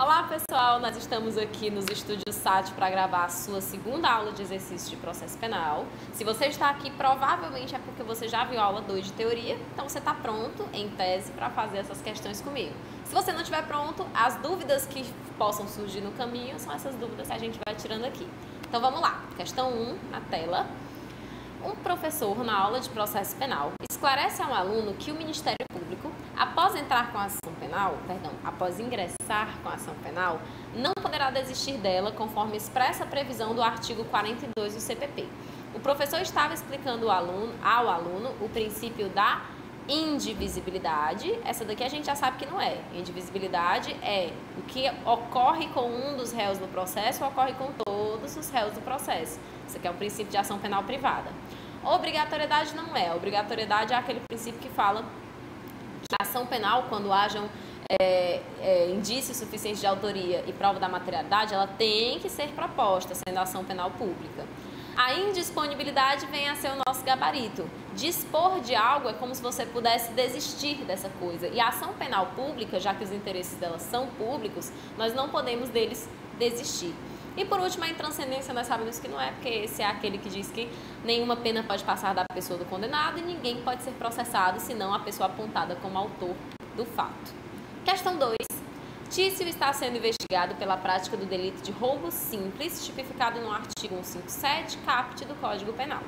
Olá pessoal, nós estamos aqui nos estúdios SAT para gravar a sua segunda aula de exercício de processo penal. Se você está aqui, provavelmente é porque você já viu a aula 2 de teoria, então você está pronto, em tese, para fazer essas questões comigo. Se você não estiver pronto, as dúvidas que possam surgir no caminho são essas dúvidas que a gente vai tirando aqui. Então vamos lá, questão 1 na tela. Um professor, na aula de processo penal, esclarece a um aluno que o Ministério Público, após ingressar com a ação penal, não poderá desistir dela conforme expressa a previsão do artigo 42 do CPP. O professor estava explicando ao aluno o princípio da indivisibilidade. Essa daqui a gente já sabe que não é. Indivisibilidade é o que ocorre com um dos réus do processo ou ocorre com todos os réus do processo. Isso aqui é o princípio de ação penal privada. Obrigatoriedade não é. Obrigatoriedade é aquele princípio que fala que a ação penal, quando hajam indícios suficientes de autoria e prova da materialidade, ela tem que ser proposta, sendo ação penal pública. A indisponibilidade vem a ser o nosso gabarito. Dispor de algo é como se você pudesse desistir dessa coisa. E a ação penal pública, já que os interesses dela são públicos, nós não podemos deles desistir. E por último, a intranscendência, nós sabemos que não é, porque esse é aquele que diz que nenhuma pena pode passar da pessoa do condenado e ninguém pode ser processado, senão a pessoa apontada como autor do fato. Questão 2. Tício está sendo investigado pela prática do delito de roubo simples, tipificado no artigo 157, caput do Código Penal.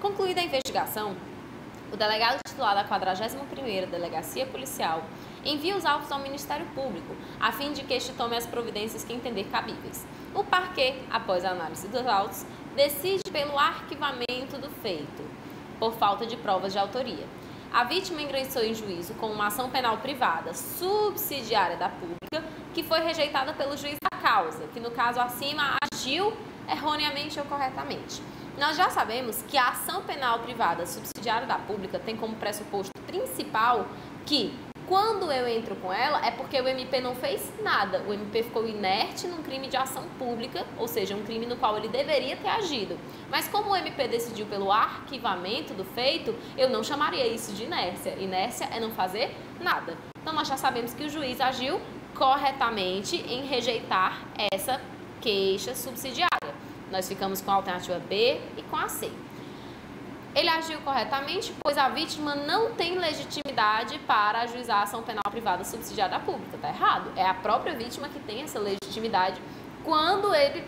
Concluída a investigação, o delegado titular da 41ª Delegacia Policial envia os autos ao Ministério Público, a fim de que este tome as providências que entender cabíveis. O parquê, após a análise dos autos, decide pelo arquivamento do feito, por falta de provas de autoria. A vítima ingressou em juízo com uma ação penal privada subsidiária da pública, que foi rejeitada pelo juiz da causa, que no caso acima agiu erroneamente ou corretamente. Nós já sabemos que a ação penal privada subsidiária da pública tem como pressuposto principal que, quando eu entro com ela, é porque o MP não fez nada. O MP ficou inerte num crime de ação pública, ou seja, um crime no qual ele deveria ter agido. Mas como o MP decidiu pelo arquivamento do feito, eu não chamaria isso de inércia. Inércia é não fazer nada. Então nós já sabemos que o juiz agiu corretamente em rejeitar essa queixa subsidiária. Nós ficamos com a alternativa B e com a C. Ele agiu corretamente, pois a vítima não tem legitimidade para ajuizar a ação penal privada subsidiária da pública. Está errado. É a própria vítima que tem essa legitimidade quando ele,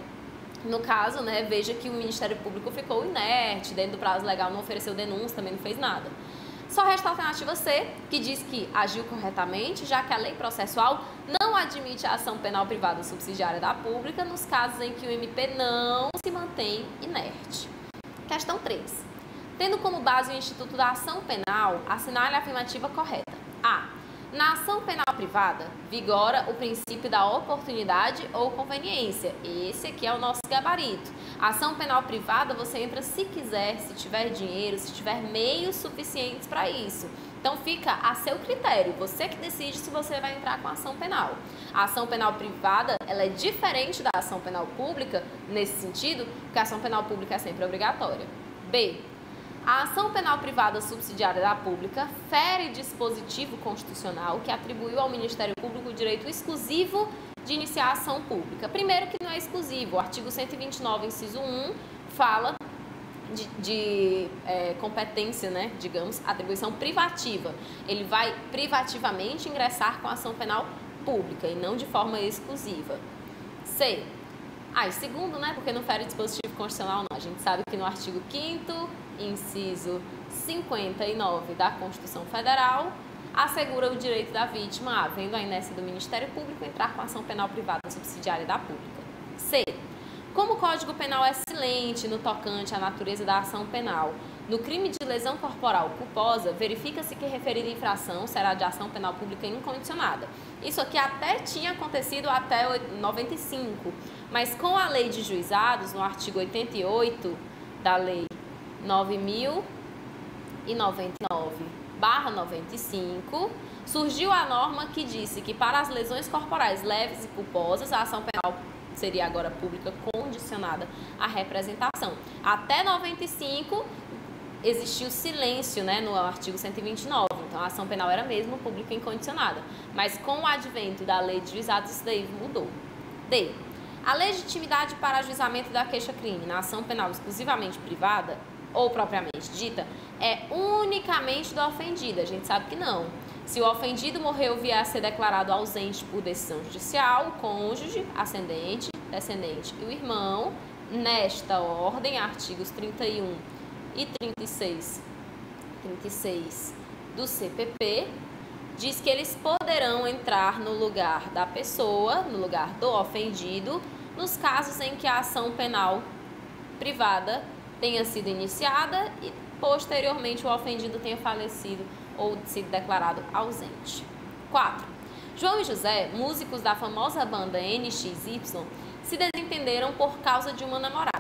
no caso, veja que o Ministério Público ficou inerte, dentro do prazo legal não ofereceu denúncia, também não fez nada. Só resta a alternativa C, que diz que agiu corretamente, já que a lei processual não admite a ação penal privada subsidiária da pública nos casos em que o MP não se mantém inerte. Questão 3. Tendo como base o Instituto da Ação Penal, assinale a afirmativa correta. A. Na ação penal privada, vigora o princípio da oportunidade ou conveniência. Esse aqui é o nosso gabarito. A ação penal privada você entra se quiser, se tiver dinheiro, se tiver meios suficientes para isso. Então fica a seu critério, você que decide se você vai entrar com a ação penal. A ação penal privada, ela é diferente da ação penal pública nesse sentido, porque a ação penal pública é sempre obrigatória. B. A ação penal privada subsidiária da pública fere dispositivo constitucional que atribuiu ao Ministério Público o direito exclusivo de iniciar a ação pública. Primeiro que não é exclusivo, o artigo 129, inciso 1, fala de competência, digamos, atribuição privativa. Ele vai privativamente ingressar com a ação penal pública e não de forma exclusiva. C. E segundo, porque não fere dispositivo constitucional, não. A gente sabe que no artigo 5º, inciso 59 da Constituição Federal, assegura o direito da vítima, havendo a inércia do Ministério Público, entrar com ação penal privada subsidiária da pública. C. Como o Código Penal é silente no tocante à natureza da ação penal, no crime de lesão corporal culposa, verifica-se que referida infração será de ação penal pública incondicionada. Isso aqui até tinha acontecido até 95, mas com a lei de juizados, no artigo 88 da lei 9.099/95, surgiu a norma que disse que para as lesões corporais leves e culposas, a ação penal seria agora pública condicionada à representação. Até 95 existiu silêncio, no artigo 129. Então, a ação penal era mesmo pública incondicionada. Mas com o advento da lei de juizados, isso daí mudou. D. A legitimidade para ajuizamento da queixa-crime na ação penal exclusivamente privada, ou propriamente dita, é unicamente do ofendido. A gente sabe que não. Se o ofendido morreu vier a ser declarado ausente por decisão judicial, o cônjuge, ascendente, descendente e o irmão, nesta ordem, artigos 31 e 36 do CPP, diz que eles poderão entrar no lugar da pessoa, no lugar do ofendido, nos casos em que a ação penal privada tenha sido iniciada e posteriormente o ofendido tenha falecido ou sido declarado ausente. 4. João e José, músicos da famosa banda NXY, se desentenderam por causa de uma namorada.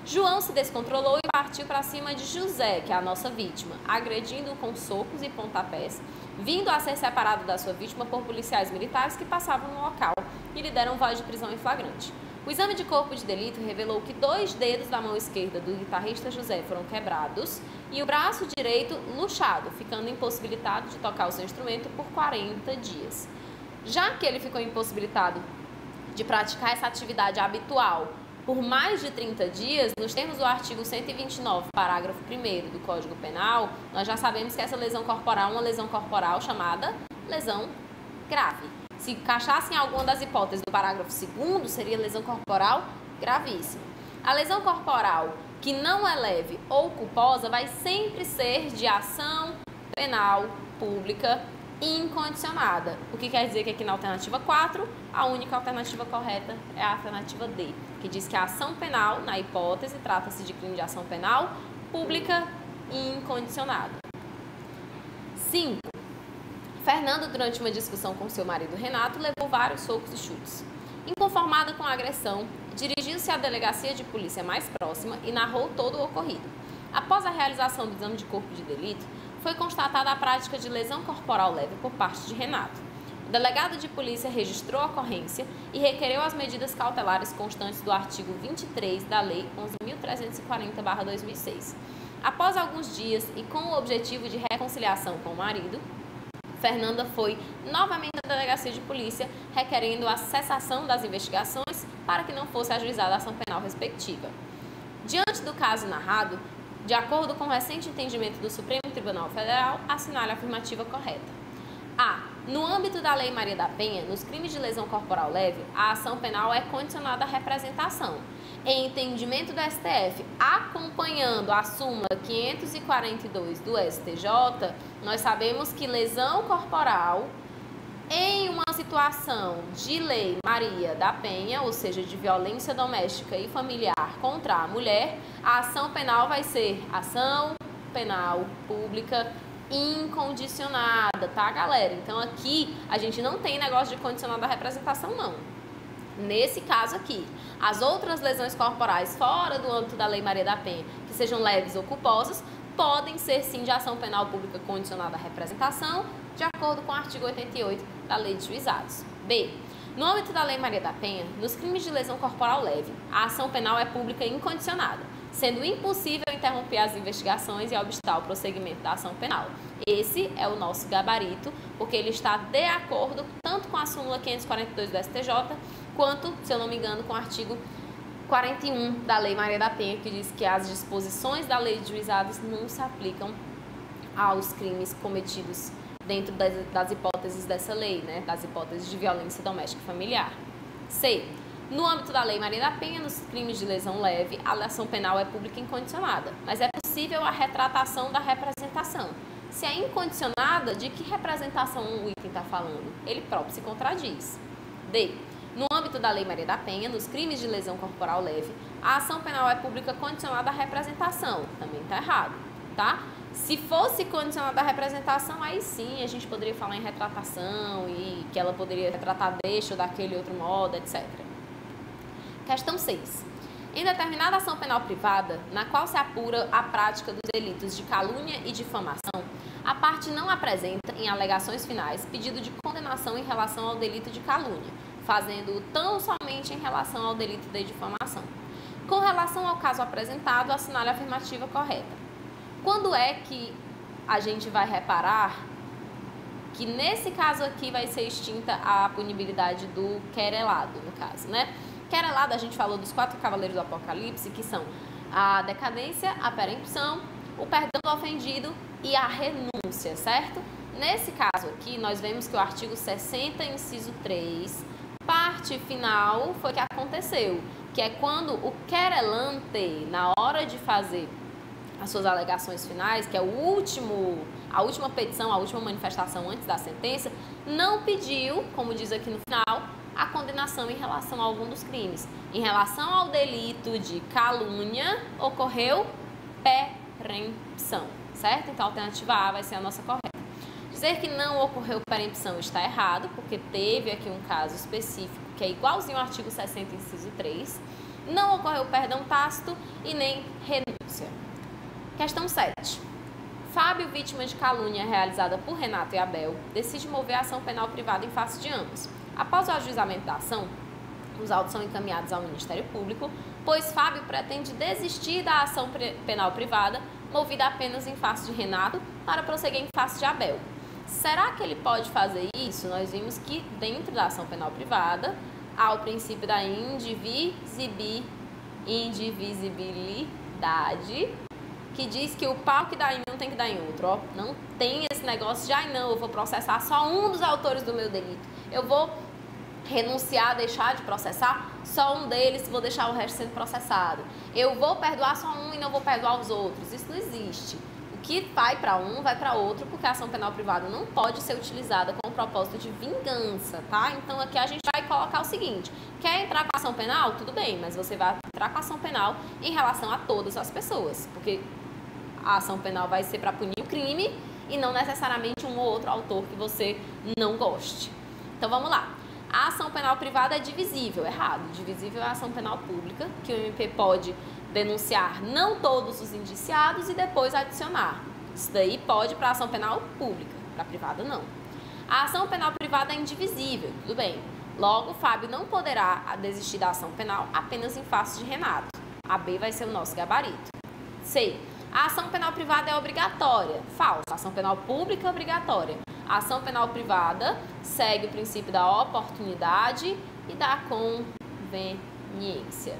João se descontrolou e partiu para cima de José, que é a nossa vítima, agredindo-o com socos e pontapés, vindo a ser separado da sua vítima por policiais militares que passavam no local e lhe deram voz de prisão em flagrante. O exame de corpo de delito revelou que 2 dedos da mão esquerda do guitarrista José foram quebrados e o braço direito luxado, ficando impossibilitado de tocar o seu instrumento por 40 dias. Já que ele ficou impossibilitado de praticar essa atividade habitual por mais de 30 dias, nos termos do artigo 129, parágrafo 1º do Código Penal, nós já sabemos que essa lesão corporal é uma lesão corporal chamada lesão grave. Se encaixasse em alguma das hipóteses do parágrafo 2º, seria lesão corporal gravíssima. A lesão corporal que não é leve ou culposa vai sempre ser de ação penal pública incondicionada. O que quer dizer que aqui na alternativa 4, a única alternativa correta é a alternativa D, que diz que a ação penal, na hipótese, trata-se de crime de ação penal pública incondicionada. 5. Fernanda, durante uma discussão com seu marido Renato, levou vários socos e chutes. Inconformada com a agressão, dirigiu-se à delegacia de polícia mais próxima e narrou todo o ocorrido. Após a realização do exame de corpo de delito, foi constatada a prática de lesão corporal leve por parte de Renato. O delegado de polícia registrou a ocorrência e requereu as medidas cautelares constantes do artigo 23 da Lei 11.340/2006. Após alguns dias e com o objetivo de reconciliação com o marido, Fernanda foi novamente à delegacia de polícia, requerendo a cessação das investigações para que não fosse ajuizada a ação penal respectiva. Diante do caso narrado, de acordo com o recente entendimento do Supremo Tribunal Federal, assinale a afirmativa correta. A. No âmbito da Lei Maria da Penha, nos crimes de lesão corporal leve, a ação penal é condicionada à representação. Em entendimento do STF, acompanhando a súmula 542 do STJ, nós sabemos que lesão corporal em uma situação de Lei Maria da Penha, ou seja, de violência doméstica e familiar contra a mulher, a ação penal vai ser ação penal pública incondicionada, tá, galera? Então aqui a gente não tem negócio de condicionado à representação, não. Nesse caso aqui, as outras lesões corporais fora do âmbito da Lei Maria da Penha, que sejam leves ou culposas, podem ser sim de ação penal pública condicionada à representação, de acordo com o artigo 88 da Lei de Juizados. B. No âmbito da Lei Maria da Penha, nos crimes de lesão corporal leve, a ação penal é pública incondicionada, sendo impossível interromper as investigações e obstar o prosseguimento da ação penal. Esse é o nosso gabarito, porque ele está de acordo tanto com a súmula 542 do STJ, quanto, se eu não me engano, com o artigo 41 da Lei Maria da Penha, que diz que as disposições da Lei de Juizados não se aplicam aos crimes cometidos dentro das hipóteses dessa lei, né? Das hipóteses de violência doméstica e familiar. C. No âmbito da Lei Maria da Penha, nos crimes de lesão leve, a ação penal é pública incondicionada, mas é possível a retratação da representação. Se é incondicionada, de que representação o item está falando? Ele próprio se contradiz. D. No âmbito da Lei Maria da Penha, nos crimes de lesão corporal leve, a ação penal é pública condicionada à representação. Também está errado, tá? Se fosse condicionada à representação, aí sim a gente poderia falar em retratação e que ela poderia retratar deste ou daquele outro modo, etc. Questão 6. Em determinada ação penal privada, na qual se apura a prática dos delitos de calúnia e difamação, a parte não apresenta, em alegações finais, pedido de condenação em relação ao delito de calúnia, fazendo-o tão somente em relação ao delito de difamação. Com relação ao caso apresentado, assinale a afirmativa correta. Quando é que a gente vai reparar que nesse caso aqui vai ser extinta a punibilidade do querelado, no caso, né? Querelado, a gente falou dos 4 cavaleiros do Apocalipse, que são a decadência, a perempção, o perdão do ofendido e a renúncia, certo? Nesse caso aqui, nós vemos que o artigo 60, inciso 3, parte final foi o que aconteceu, que é quando o querelante, na hora de fazer as suas alegações finais, que é a última petição, a última manifestação antes da sentença, não pediu, como diz aqui no final, a condenação em relação a algum dos crimes. Em relação ao delito de calúnia, ocorreu perempção, certo? Então a alternativa A vai ser a nossa correta. Dizer que não ocorreu perempção está errado, porque teve aqui um caso específico que é igualzinho ao artigo 60, inciso 3. Não ocorreu perdão tácito e nem renúncia. Questão 7. Fábio, vítima de calúnia realizada por Renato e Abel, decide mover a ação penal privada em face de ambos. Após o ajuizamento da ação, os autos são encaminhados ao Ministério Público, pois Fábio pretende desistir da ação penal privada, movida apenas em face de Renato, para prosseguir em face de Abel. Será que ele pode fazer isso? Nós vimos que dentro da ação penal privada há o princípio da indivisibilidade, que diz que o pau que dá em um tem que dar em outro. Ó. Não tem esse negócio de, não, eu vou processar só um dos autores do meu delito. Eu vou renunciar, deixar de processar só um deles, vou deixar o resto sendo processado. Eu vou perdoar só um e não vou perdoar os outros. Isso não existe. O que vai para um, vai para outro, porque a ação penal privada não pode ser utilizada com o propósito de vingança, tá? Então aqui a gente vai colocar o seguinte: quer entrar com a ação penal? Tudo bem, mas você vai entrar com a ação penal em relação a todas as pessoas, porque a ação penal vai ser para punir o crime e não necessariamente um ou outro autor que você não goste. Então vamos lá. A ação penal privada é divisível, errado. Divisível é a ação penal pública, que o MP pode denunciar não todos os indiciados e depois adicionar. Isso daí pode para a ação penal pública, para a privada não. A ação penal privada é indivisível, tudo bem. Logo, Fábio não poderá desistir da ação penal apenas em face de Renato. A B vai ser o nosso gabarito. C. A ação penal privada é obrigatória. Falso. A ação penal pública é obrigatória. A ação penal privada segue o princípio da oportunidade e da conveniência.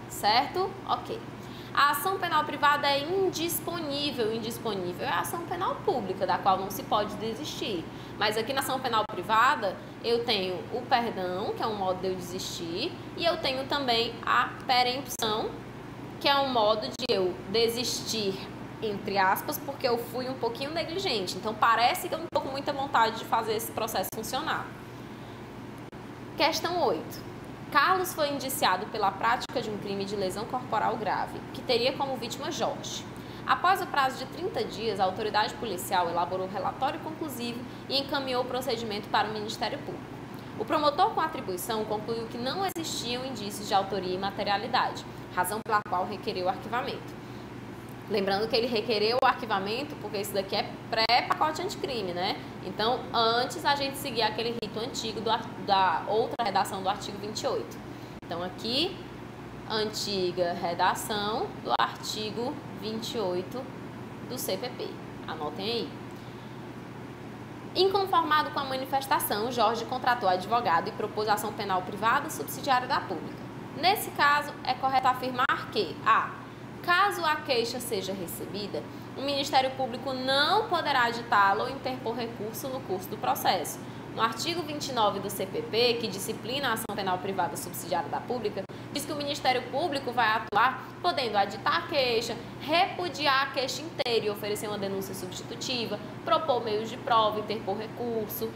Certo? Ok. A ação penal privada é indisponível. Indisponível é a ação penal pública, da qual não se pode desistir. Mas aqui na ação penal privada, eu tenho o perdão, que é um modo de eu desistir, e eu tenho também a perempção, que é um modo de eu desistir, entre aspas, porque eu fui um pouquinho negligente. Então, parece que eu não estou com muita vontade de fazer esse processo funcionar. Questão 8. Carlos foi indiciado pela prática de um crime de lesão corporal grave, que teria como vítima Jorge. Após o prazo de 30 dias, a autoridade policial elaborou relatório conclusivo e encaminhou o procedimento para o Ministério Público. O promotor com atribuição concluiu que não existiam indícios de autoria e materialidade, razão pela qual requereu o arquivamento. Lembrando que ele requereu o arquivamento porque isso daqui é pré-pacote anticrime, né? Então, antes a gente seguir aquele rito antigo da outra redação do artigo 28. Então, aqui, antiga redação do artigo 28 do CPP. Anotem aí. Inconformado com a manifestação, Jorge contratou advogado e propôs ação penal privada subsidiária da pública. Nesse caso, é correto afirmar que caso a queixa seja recebida, o Ministério Público não poderá agitá-la ou interpor recurso no curso do processo. No artigo 29 do CPP, que disciplina a ação penal privada subsidiária da pública, diz que o Ministério Público vai atuar podendo aditar a queixa, repudiar a queixa inteira e oferecer uma denúncia substitutiva, propor meios de prova, interpor recurso.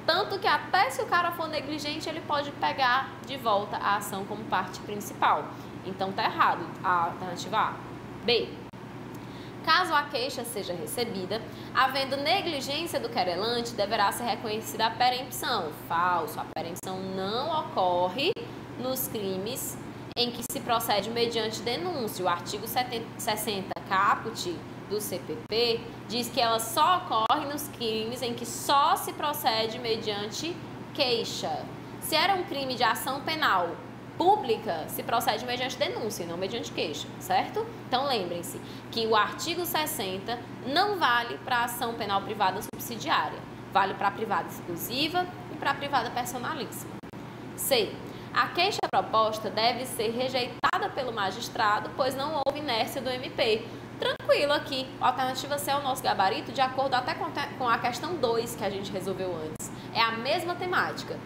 Tanto que até se o cara for negligente, ele pode pegar de volta a ação como parte principal. Então tá errado a alternativa A. B. Caso a queixa seja recebida, havendo negligência do querelante, deverá ser reconhecida a perempção. Falso. A perempção não ocorre nos crimes em que se procede mediante denúncia. O artigo 60 caput do CPP diz que ela só ocorre nos crimes em que só se procede mediante queixa. Se era um crime de ação penal pública, se procede mediante denúncia e não mediante queixa, certo? Então lembrem-se que o artigo 60 não vale para a ação penal privada subsidiária. subsidiária. Vale para a privada exclusiva e para a privada personalíssima. C. A queixa proposta deve ser rejeitada pelo magistrado, pois não houve inércia do MP. Tranquilo aqui, a alternativa C é o nosso gabarito, de acordo até com a questão 2 que a gente resolveu antes. É a mesma temática.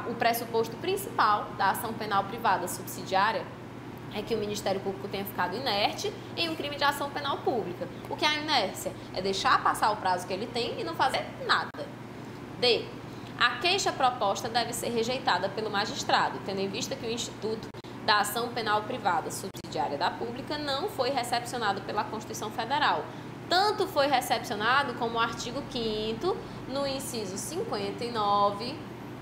O pressuposto principal da ação penal privada subsidiária é que o Ministério Público tenha ficado inerte em um crime de ação penal pública. O que é a inércia? É deixar passar o prazo que ele tem e não fazer nada. D. A queixa proposta deve ser rejeitada pelo magistrado, tendo em vista que o Instituto da Ação Penal Privada Subsidiária da Pública não foi recepcionado pela Constituição Federal. Tanto foi recepcionado como o artigo 5º, no inciso 59,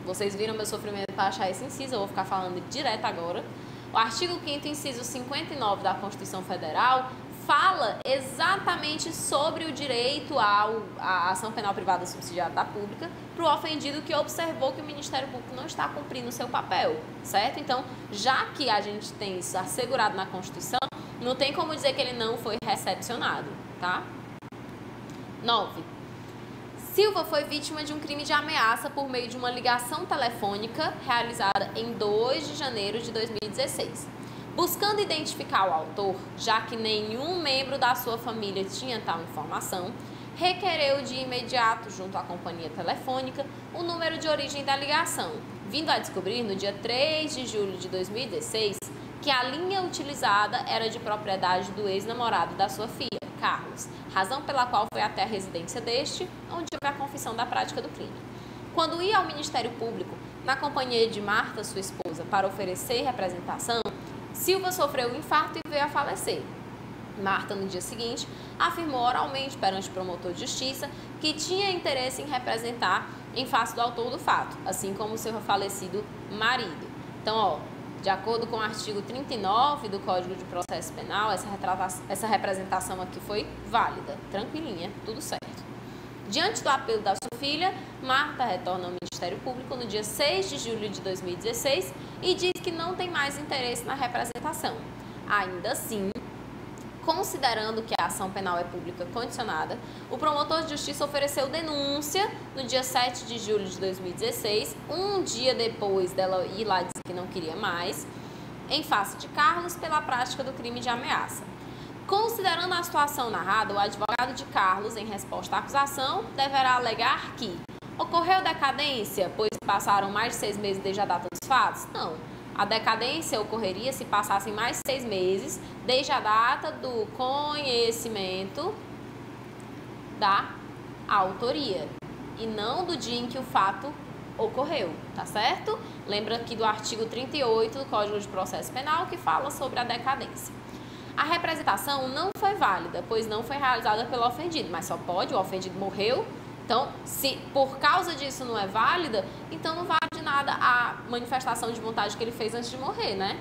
vocês viram meu sofrimento para achar esse inciso, eu vou ficar falando direto agora. O artigo 5º, inciso 59 da Constituição Federal, fala exatamente sobre o direito à ação penal privada subsidiária da pública para o ofendido que observou que o Ministério Público não está cumprindo o seu papel, certo? Então, já que a gente tem isso assegurado na Constituição, não tem como dizer que ele não foi recepcionado, tá? 9. Silva foi vítima de um crime de ameaça por meio de uma ligação telefônica realizada em 2 de janeiro de 2016. Buscando identificar o autor, já que nenhum membro da sua família tinha tal informação, requereu de imediato, junto à companhia telefônica, o número de origem da ligação, vindo a descobrir no dia 3 de julho de 2016 que a linha utilizada era de propriedade do ex-namorado da sua filha, Carlos, razão pela qual foi até a residência deste, onde houve a confissão da prática do crime. Quando ia ao Ministério Público, na companhia de Marta, sua esposa, para oferecer representação, Silva sofreu um infarto e veio a falecer. Marta, no dia seguinte, afirmou oralmente perante o promotor de justiça que tinha interesse em representar em face do autor do fato, assim como seu falecido marido. Então, ó, de acordo com o artigo 39 do Código de Processo Penal, essa representação aqui foi válida, tranquilinha, tudo certo. Diante do apelo da sua filha, Marta retorna ao Ministério Público no dia 6 de julho de 2016 e diz que não tem mais interesse na representação. Ainda assim, considerando que a ação penal é pública condicionada, o promotor de justiça ofereceu denúncia no dia 7 de julho de 2016, um dia depois dela ir lá dizer que não queria mais, em face de Carlos pela prática do crime de ameaça. Considerando a situação narrada, o advogado de Carlos, em resposta à acusação, deverá alegar que ocorreu decadência, pois passaram mais de 6 meses desde a data dos fatos? Não. A decadência ocorreria se passassem mais 6 meses desde a data do conhecimento da autoria e não do dia em que o fato ocorreu, tá certo? Lembra aqui do artigo 38 do Código de Processo Penal que fala sobre a decadência. A representação não foi válida, pois não foi realizada pelo ofendido, mas só pode, o ofendido morreu. Então, se por causa disso não é válida, então não vale de nada a manifestação de vontade que ele fez antes de morrer, né?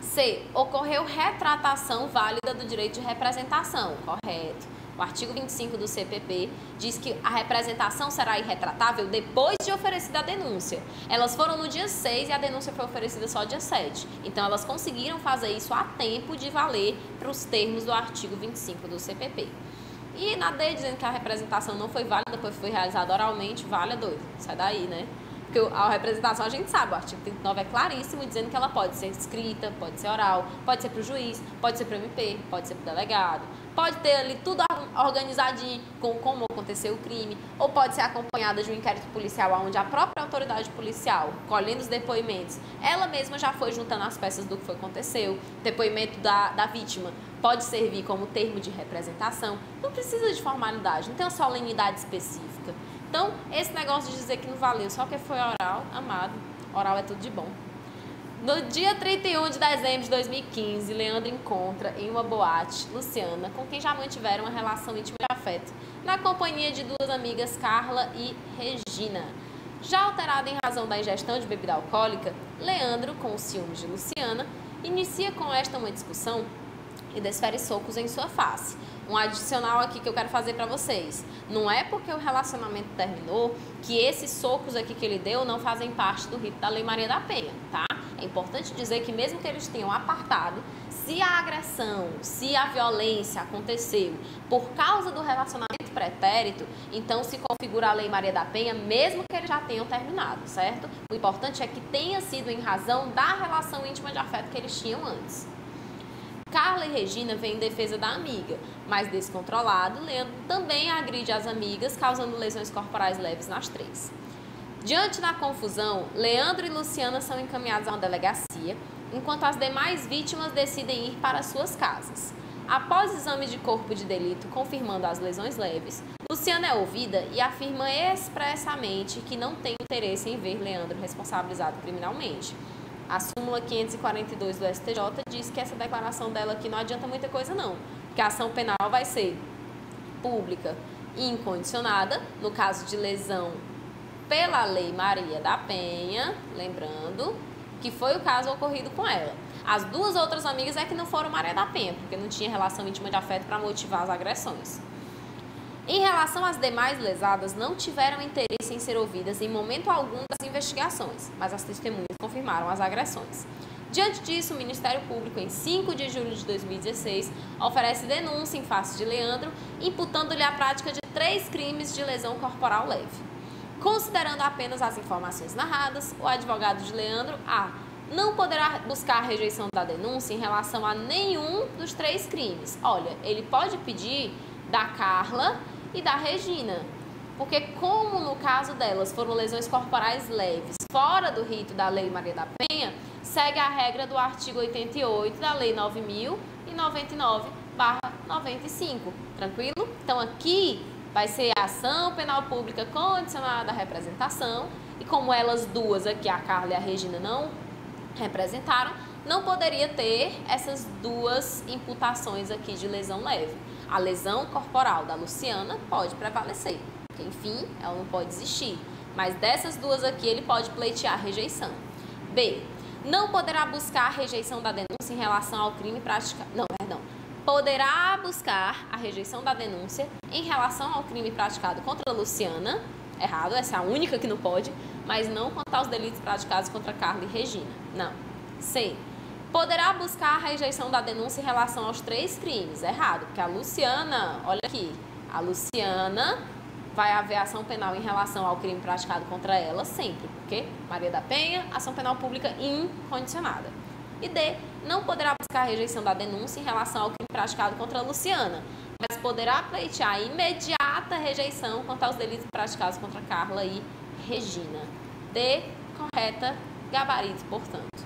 C. Ocorreu retratação válida do direito de representação. Correto. O artigo 25 do CPP diz que a representação será irretratável depois de oferecida a denúncia. Elas foram no dia 6 e a denúncia foi oferecida só dia 7. Então, elas conseguiram fazer isso a tempo de valer para os termos do artigo 25 do CPP. E na D, dizendo que a representação não foi válida, depois foi realizada oralmente, vale, é doido. Sai daí, né? Porque a representação a gente sabe, o artigo 39 é claríssimo, dizendo que ela pode ser escrita, pode ser oral, pode ser para o juiz, pode ser para o MP, pode ser para o delegado, pode ter ali tudo organizadinho com como aconteceu o crime, ou pode ser acompanhada de um inquérito policial onde a própria autoridade policial, colhendo os depoimentos, ela mesma já foi juntando as peças do que foi aconteceu, depoimento da vítima pode servir como termo de representação, não precisa de formalidade, não tem uma solenidade específica. Então, esse negócio de dizer que não valeu só porque foi oral, amado, oral é tudo de bom. No dia 31 de dezembro de 2015, Leandro encontra em uma boate Luciana, com quem já mantiveram uma relação íntima de afeto, na companhia de 2 amigas, Carla e Regina. Já alterado em razão da ingestão de bebida alcoólica, Leandro, com os ciúmes de Luciana, inicia com esta uma discussão e desfere socos em sua face. Um adicional aqui que eu quero fazer para vocês. Não é porque o relacionamento terminou que esses socos aqui que ele deu não fazem parte do rito da Lei Maria da Penha, tá? É importante dizer que mesmo que eles tenham apartado, se a agressão, se a violência aconteceu por causa do relacionamento julgamento pretérito, então se configura a Lei Maria da Penha, mesmo que eles já tenham terminado, certo? O importante é que tenha sido em razão da relação íntima de afeto que eles tinham antes. Carla e Regina vêm em defesa da amiga, mas descontrolado, Leandro também agride as amigas, causando lesões corporais leves nas três. Diante da confusão, Leandro e Luciana são encaminhados a uma delegacia, enquanto as demais vítimas decidem ir para suas casas. Após exame de corpo de delito confirmando as lesões leves, Luciana é ouvida e afirma expressamente que não tem interesse em ver Leandro responsabilizado criminalmente. A súmula 542 do STJ diz que essa declaração dela aqui não adianta muita coisa não, porque a ação penal vai ser pública e incondicionada, no caso de lesão pela Lei Maria da Penha, lembrando que foi o caso ocorrido com ela. As duas outras amigas é que não foram Maria da Penha, porque não tinha relação íntima de afeto para motivar as agressões. Em relação às demais lesadas, não tiveram interesse em ser ouvidas em momento algum das investigações, mas as testemunhas confirmaram as agressões. Diante disso, o Ministério Público, em 5 de julho de 2016, oferece denúncia em face de Leandro, imputando-lhe a prática de 3 crimes de lesão corporal leve. Considerando apenas as informações narradas, o advogado de Leandro não poderá buscar a rejeição da denúncia em relação a nenhum dos 3 crimes. Olha, ele pode pedir da Carla e da Regina, porque como no caso delas foram lesões corporais leves, fora do rito da Lei Maria da Penha, segue a regra do artigo 88 da Lei 9.099/95. Tranquilo? Então aqui vai ser a ação penal pública condicionada à representação, e como elas duas aqui, a Carla e a Regina, não representaram, não poderia ter essas duas imputações aqui de lesão leve. A lesão corporal da Luciana pode prevalecer, porque, enfim, ela não pode existir. Mas dessas duas aqui, ele pode pleitear a rejeição. B. Não poderá buscar a rejeição da denúncia em relação ao crime praticado... Poderá buscar a rejeição da denúncia em relação ao crime praticado contra a Luciana. Errado, essa é a única que não pode, mas não quanto aos delitos praticados contra Carla e Regina. Não. C. Poderá buscar a rejeição da denúncia em relação aos 3 crimes. Errado, porque a Luciana, olha aqui, a Luciana vai haver ação penal em relação ao crime praticado contra ela sempre, porque Maria da Penha, ação penal pública incondicionada. E D. Não poderá buscar a rejeição da denúncia em relação ao crime praticado contra a Luciana, mas poderá pleitear a imediata rejeição quanto aos delitos praticados contra Carla e Regina. D. Correta, gabarito, portanto.